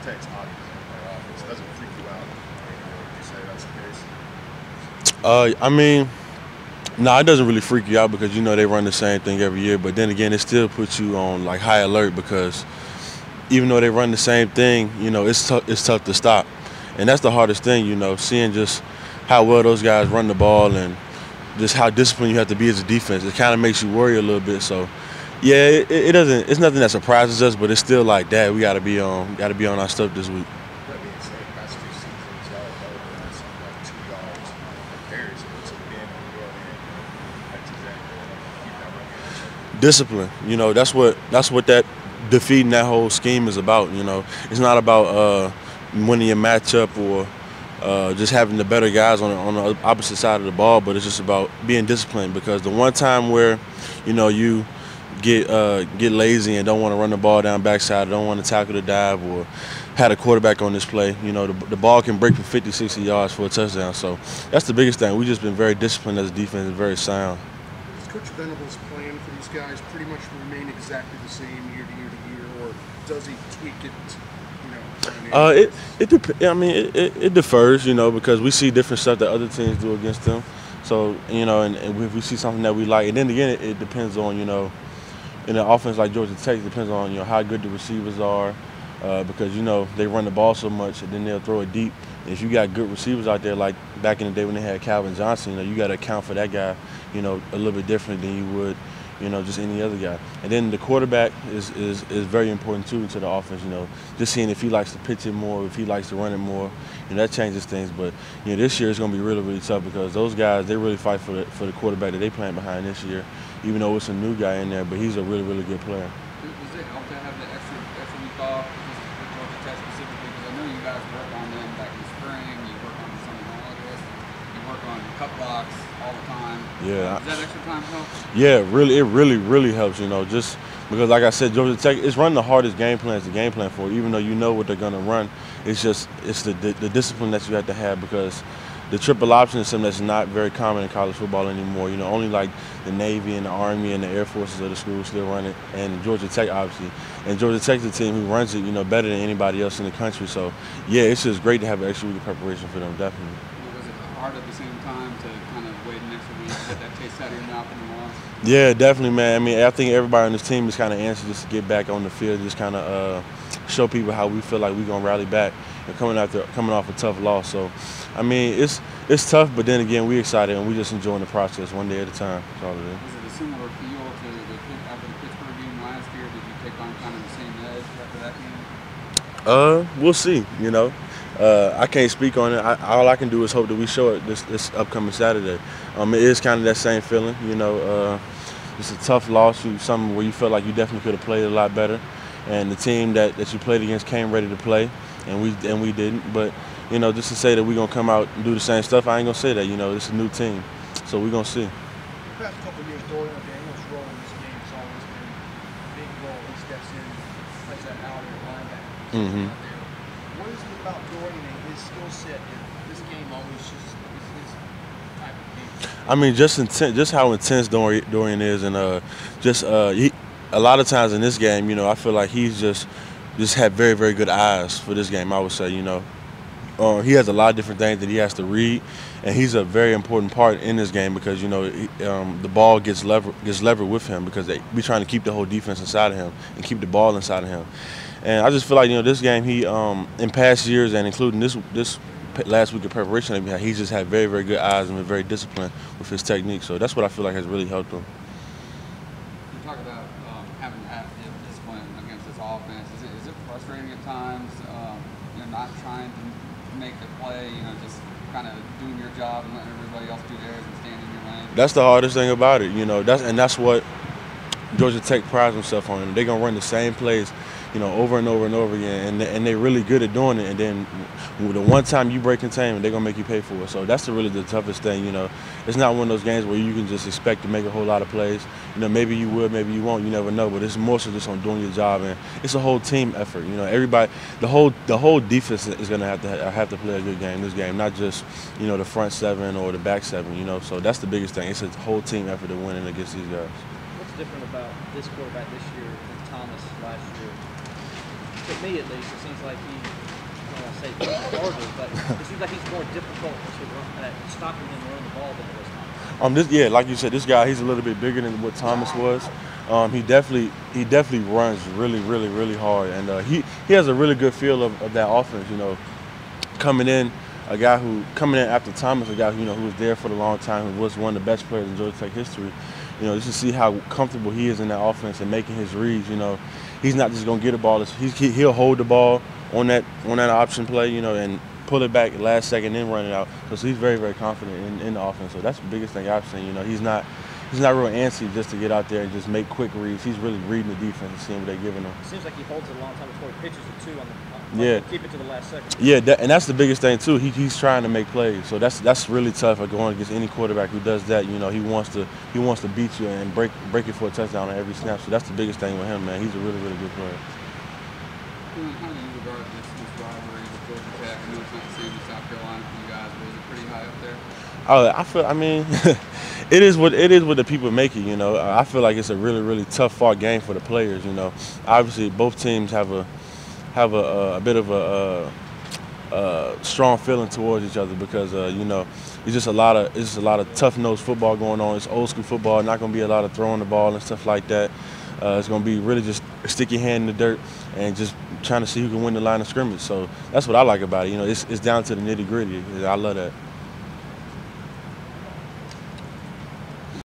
Tech's obvious in their offense? It doesn't freak you out anymore. Would you say that's the case? I mean, no, it doesn't really freak you out because you know they run the same thing every year. But then again, it still puts you on like high alert because even though they run the same thing, you know it's tough to stop, and that's the hardest thing. You know, seeing just how well those guys run the ball and just how disciplined you have to be as a defense. It kind of makes you worry a little bit. So, yeah, it doesn't. It's nothing that surprises us, but it's still like, Dad, we got to be on our stuff this week. That being said, past 2 seasons, y'all have both been something like 2 yards per carry. So what's it been on your end? That's exactly keep that running. Discipline. You know, that's what that defeating that whole scheme is about. You know, it's not about winning a matchup or just having the better guys on the opposite side of the ball, but it's just about being disciplined. Because the one time where, you know, you get lazy and don't want to run the ball down backside, don't want to tackle the dive, or had a quarterback on this play, you know, the ball can break for 50, 60 yards for a touchdown. So that's the biggest thing. We've just been very disciplined as a defense and very sound. Does Coach Venable's plan for these guys pretty much remain exactly the same year to year to year, or does he tweak it? It differs, you know, because we see different stuff that other teams do against them. So, you know, and if we see something that we like, and then again, it depends on, you know, in an offense like Georgia Tech, it depends on, you know, how good the receivers are, because, you know, they run the ball so much and then they'll throw it deep. And if you got good receivers out there, like back in the day when they had Calvin Johnson, you know, you got to account for that guy, you know, a little bit different than you would, you know, just any other guy. And then the quarterback is very important too to the offense, you know, just seeing if he likes to pitch it more, if he likes to run it more, you know, that changes things. But, you know, this year it's going to be really, really tough because those guys, they really fight for the quarterback that they playing behind this year, even though it's a new guy in there, but he's a really, really good player. Does it help to have the extra week off with Georgia Tech specifically? Because I know you guys work on them back in the spring, you work on some of the August, you work on cut blocks all the time. Yeah. Does that extra time help? Yeah, it really helps, you know, just because, like I said, Georgia Tech is running the hardest game plans to game plan for, even though you know what they're going to run. It's the discipline that you have to have, because the triple option is something that's not very common in college football anymore. You know, only like the Navy and the Army and the Air Forces of the school still run it, and Georgia Tech obviously. And Georgia Tech's the team who runs it, you know, better than anybody else in the country. So, yeah, it's just great to have an extra week of preparation for them, definitely. Was it hard at the same time to kind of wait an extra week, get that taste out of your mouth in the loss? Yeah, definitely, man. I mean, I think everybody on this team is kind of anxious just to get back on the field, just kind of show people how we feel like we're going to rally back and coming off a tough loss. So, I mean, it's tough, but then again, we're excited and we're just enjoying the process one day at a time. That's all it is. Was it a similar feel to after the Pittsburgh game last year? Did you take on kind of the same edge after that game? We'll see, you know. I can't speak on it. All I can do is hope that we show it this upcoming Saturday. It is kind of that same feeling, you know. It's a tough loss, something where you feel like you definitely could have played a lot better, and the team that you played against came ready to play, and we didn't. But, you know, just to say that we're gonna come out and do the same stuff, I ain't gonna say that. You know, it's a new team, so we're gonna see. The past couple of years, Dorian Daniels' role in this game has always been a big role. He steps in, plays that outer linebacker. What is it about Dorian and his skill set that this game always just is his type of game? I mean, just how intense Dorian is, and a lot of times in this game, you know, I feel like he's just had very, very good eyes for this game. I would say, you know. He has a lot of different things that he has to read, and he's a very important part in this game because, you know, the ball gets levered with him because we're trying to keep the whole defense inside of him and keep the ball inside of him. And I just feel like, you know, this game, he in past years and including this last week of preparation that we had, he's just had very, very good eyes and been very disciplined with his technique. So that's what I feel like has really helped him. You talk about having to have discipline against this offense. Is it frustrating at times? You know, not trying to make a play, you know, just kind of doing your job and letting everybody else do theirs and stand in your lane? That's the hardest thing about it, you know. That's what Georgia Tech prides themselves on. They're gonna run the same plays, you know, over and over and over again, and they're really good at doing it. And then the one time you break containment, they're gonna make you pay for it. So that's really the toughest thing, you know. It's not one of those games where you can just expect to make a whole lot of plays. You know, maybe you would, maybe you won't. You never know. But it's more so just on doing your job, and it's a whole team effort. You know, everybody, the whole defense is gonna have to play a good game this game, not just, you know, the front seven or the back seven. You know, so that's the biggest thing. It's a whole team effort to winning against these guys. What's different about this quarterback this year than Thomas last year? to me at least, it seems like he, I don't want to say harder, but it seems like he's more difficult to run, stopping him running the ball than it was Thomas. Yeah, like you said, this guy, he's a little bit bigger than what Thomas was. He definitely runs really hard, and he has a really good feel of that offense. You know, coming in after Thomas, a guy who was there for a long time, who was one of the best players in Georgia Tech history. You know, just to see how comfortable he is in that offense and making his reads. You know, he's not just gonna get a ball. He'll hold the ball on that option play. You know, and pull it back last second and run it out. So he's very confident in the offense. So that's the biggest thing I've seen. You know, he's not real antsy just to get out there and just make quick reads. He's really reading the defense and seeing what they're giving him. It seems like he holds it a long time before he pitches it too. Keep it to the last second. Yeah, and that's the biggest thing too. He's trying to make plays. So that's really tough going against any quarterback who does that. You know, he wants to beat you and break it for a touchdown on every snap. So that's the biggest thing with him, man. He's a really good player. How do you regard this rivalry with Georgia Tech? I know it's not the same as South Carolina for you guys, but is it pretty high up there? I mean, it is what the people make it. You know, I feel like it's a really tough fought game for the players. You know, obviously both teams have a bit of a strong feeling towards each other because you know, it's just a lot of tough-nosed football going on. It's old school football. Not going to be a lot of throwing the ball and stuff like that. It's going to be really just stick your hand in the dirt and just trying to see who can win the line of scrimmage. So that's what I like about it. You know, it's down to the nitty-gritty. I love that.